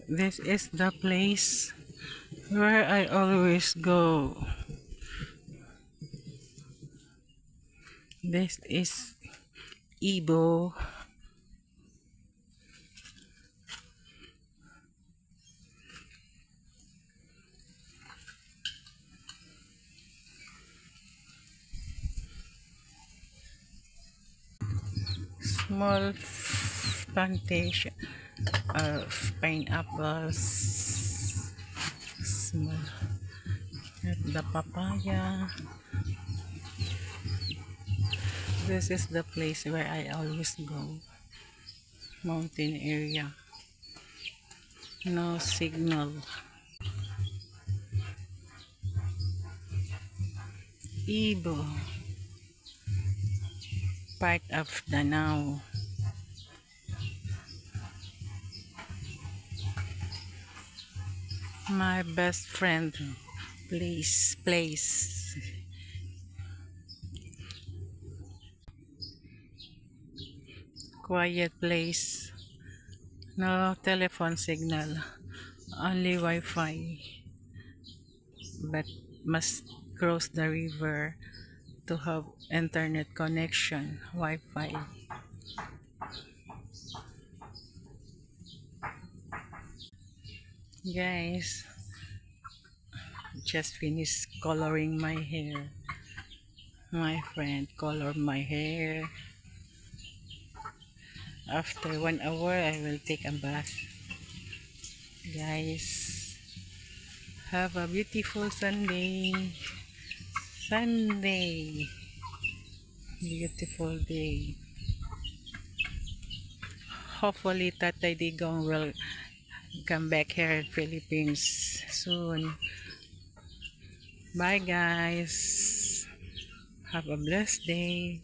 This is the place where I always go. This is Ibo. Small plantation of pineapples. Small. The papaya. This is the place where I always go. Mountain area. No signal. Ibo. Part of Danao. My best friend place. Quiet place. No telephone signal. Only Wi-Fi. But must cross the river to have internet connection. Wi-Fi. Guys, just finished coloring my hair. My friend colored my hair. After 1 hour, I will take a bath. Guys, have a beautiful Sunday. Beautiful day. Hopefully, Tatay Digong will come back here in Philippines soon. Bye guys. Have a blessed day.